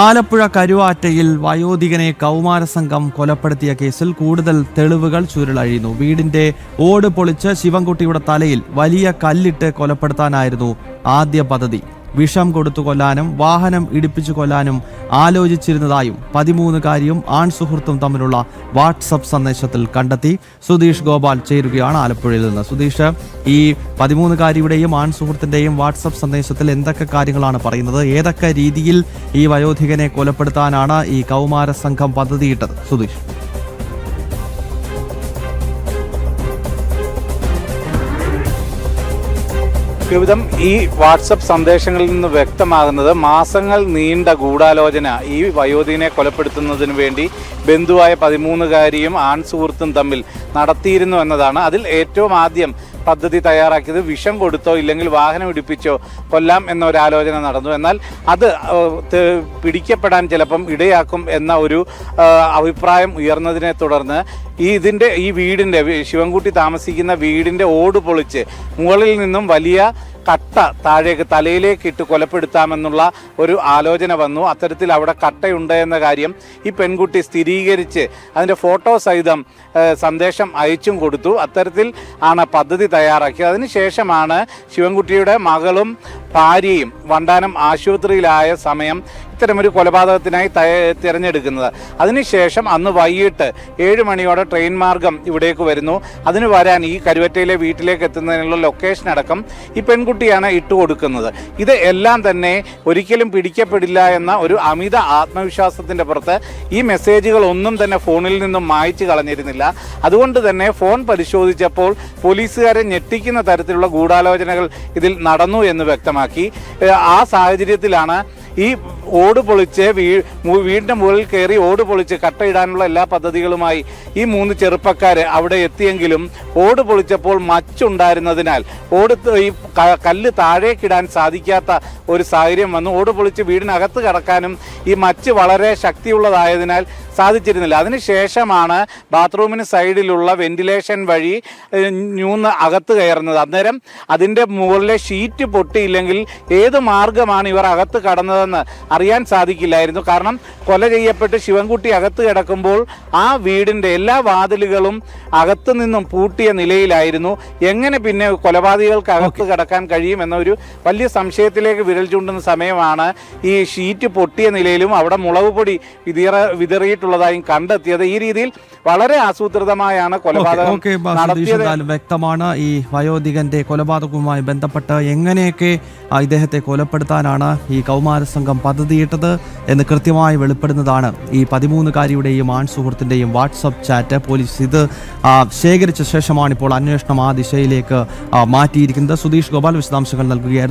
ആലപ്പുഴ കരുവാറ്റയിൽ വയോധികനെ കൗമാരസംഘം കൊലപ്പെടുത്തിയ കേസിൽ കൂടുതൽ തെളിവുകൾ ചുരുളഴിയുന്നു. വീടിന്റെ ഓട് പൊളിച്ച് ശിവൻകുട്ടിയുടെ തലയിൽ വലിയ കല്ലിട്ട് കൊലപ്പെടുത്താനായിരുന്നു ആദ്യ പദ്ധതി. വിഷം കൊടുത്തു കൊല്ലാനും വാഹനം ഇടിപ്പിച്ചു കൊല്ലാനും ആലോചിച്ചിരുന്നതായും 13-കാരിയും ആൺസുഹൃത്തും തമ്മിലുള്ള വാട്സപ്പ് സന്ദേശത്തിൽ കണ്ടെത്തി. സുധീഷ് ഗോപാൽ ചേരുകയാണ് ആലപ്പുഴയിൽ നിന്ന്. സുധീഷ്, ഈ 13-കാരിയുടെയും ആൺസുഹൃത്തിന്റെയും വാട്സപ്പ് സന്ദേശത്തിൽ എന്തൊക്കെ കാര്യങ്ങളാണ് പറയുന്നത്? ഏതൊക്കെ രീതിയിൽ ഈ വയോധികനെ കൊലപ്പെടുത്താനാണ് ഈ കൗമാര സംഘം പദ്ധതിയിട്ടത്? സുധീഷ്. വിധം ഈ വാട്സപ്പ് സന്ദേശങ്ങളിൽ നിന്ന് വ്യക്തമാകുന്നത് മാസങ്ങൾ നീണ്ട ഗൂഢാലോചന ഈ വയോധികനെ കൊലപ്പെടുത്തുന്നതിന് വേണ്ടി ബന്ധുവായ 13-കാരിയും ആൺസുഹൃത്തും തമ്മിൽ നടത്തിയിരുന്നു എന്നതാണ്. അതിൽ ഏറ്റവും ആദ്യം പദ്ധതി തയ്യാറാക്കിയത് വിഷം കൊടുത്തോ ഇല്ലെങ്കിൽ വാഹനം ഇടിപ്പിച്ചോ കൊല്ലാം എന്നൊരാലോചന നടന്നു. എന്നാൽ അത് പിടിക്കപ്പെടാൻ ചിലപ്പം ഇടയാക്കും എന്ന ഒരു അഭിപ്രായം ഉയർന്നതിനെ തുടർന്ന് ഈ വീടിൻ്റെ ശിവൻകുട്ടി താമസിക്കുന്ന വീടിൻ്റെ ഓട് പൊളിച്ച് മുകളിൽ നിന്നും വലിയ കട്ട താഴേക്ക് തലയിലേക്ക് ഇട്ട് കൊലപ്പെടുത്താമെന്നുള്ള ഒരു ആലോചന വന്നു. അത്തരത്തിൽ അവിടെ കട്ടയുണ്ട് എന്ന കാര്യം ഈ പെൺകുട്ടി സ്ഥിരീകരിച്ച് അതിൻ്റെ ഫോട്ടോ സഹിതം സന്ദേശം അയച്ചും കൊടുത്തു. അത്തരത്തിൽ ആണ് പദ്ധതി തയ്യാറാക്കിയത്. അതിനുശേഷമാണ് ശിവൻകുട്ടിയുടെ മകളും ഭാര്യയും വണ്ടാനം ആശുപത്രിയിലായ സമയം ഇത്തരമൊരു കൊലപാതകത്തിനായി തിരഞ്ഞെടുക്കുന്നത്. അതിനുശേഷം അന്ന് വൈകിട്ട് 7 മണിയോടെ ട്രെയിൻ മാർഗം ഇവിടേക്ക് വരുന്നു. അതിന് വരാൻ ഈ കരുവറ്റയിലെ വീട്ടിലേക്ക് എത്തുന്നതിനുള്ള ലൊക്കേഷൻ അടക്കം ഈ പെൺകുട്ടിയാണ് ഇട്ടുകൊടുക്കുന്നത്. ഇത് എല്ലാം തന്നെ ഒരിക്കലും പിടിക്കപ്പെടില്ല എന്ന ഒരു അമിത ആത്മവിശ്വാസത്തിൻ്റെ പുറത്ത് ഈ മെസ്സേജുകൾ ഒന്നും തന്നെ ഫോണിൽ നിന്നും മായ്ച്ചു കളഞ്ഞിരുന്നില്ല. അതുകൊണ്ട് തന്നെ ഫോൺ പരിശോധിച്ചപ്പോൾ പോലീസുകാരെ ഞെട്ടിക്കുന്ന തരത്തിലുള്ള ഗൂഢാലോചനകൾ ഇതിൽ നടന്നു എന്ന് വ്യക്തമാക്കി. ആ സാഹചര്യത്തിലാണ് ഈ ഓട് പൊളിച്ച് വീടിൻ്റെ മുകളിൽ കയറി ഓട് പൊളിച്ച് കട്ടയിടാനുള്ള എല്ലാ പദ്ധതികളുമായി ഈ 3 ചെറുപ്പക്കാർ അവിടെ എത്തിയെങ്കിലും ഓട് പൊളിച്ചപ്പോൾ മച്ചുണ്ടായിരുന്നതിനാൽ ഈ കല്ല് താഴേക്കിടാൻ സാധിക്കാത്ത ഒരു സാഹചര്യം വന്നു. ഓട് പൊളിച്ച് വീടിനകത്ത് കടക്കാനും ഈ മച്ച് വളരെ ശക്തിയുള്ളതായതിനാൽ സാധിച്ചിരുന്നില്ല. അതിനുശേഷമാണ് ബാത്റൂമിന് സൈഡിലുള്ള വെന്റിലേഷൻ വഴി ന്യൂന്ന് അകത്ത് കയറുന്നത്. അന്നേരം അതിൻ്റെ മുകളിലെ ഷീറ്റ് പൊട്ടിയില്ലെങ്കിൽ ഏത് മാർഗമാണ് ഇവർ അകത്ത് കടന്നതെന്ന് അറിയാൻ സാധിക്കില്ലായിരുന്നു. കാരണം കൊല ചെയ്യപ്പെട്ട് ശിവൻകുട്ടി അകത്ത് കിടക്കുമ്പോൾ ആ വീടിൻ്റെ എല്ലാ വാതിലുകളും അകത്തു നിന്നും പൂട്ടിയ നിലയിലായിരുന്നു. എങ്ങനെ പിന്നെ കൊലപാതകികൾക്ക് അകത്ത് കടക്കാൻ കഴിയുമെന്നൊരു വലിയ സംശയത്തിലേക്ക് വിരൽ ചൂണ്ടുന്ന സമയമാണ് ഈ ഷീറ്റ് പൊട്ടിയ നിലയിലും അവിടെ മുളക് പൊടി വിതറിയിട്ടുള്ളതായും കണ്ടെത്തിയത്. ഈ രീതിയിൽ വളരെ ആസൂത്രിതമായാണ് കൊലപാതകം നടത്തിയത്. വ്യക്തമാണ്. ഈ വയോധികന്റെ കൊലപാതകവുമായി ബന്ധപ്പെട്ട് എങ്ങനെയൊക്കെ ഇദ്ദേഹത്തെ കൊലപ്പെടുത്താനാണ് ഈ കൗമാര സംഘം പദ്ധതിയിട്ടത് എന്ന് കൃത്യമായി വെളിപ്പെടുന്നതാണ് ഈ 13-കാരിയുടെയും ആൺസുഹൃത്തിന്റെയും വാട്സപ്പ് ചാറ്റ്. പോലീസ് ഇത് ശേഖരിച്ച ശേഷമാണ് ഇപ്പോൾ അന്വേഷണം ആ ദിശയിലേക്ക് മാറ്റിയിരിക്കുന്നത്. സുധീഷ് ഗോപാൽ വിശദാംശങ്ങൾ നൽകുകയായിരുന്നു.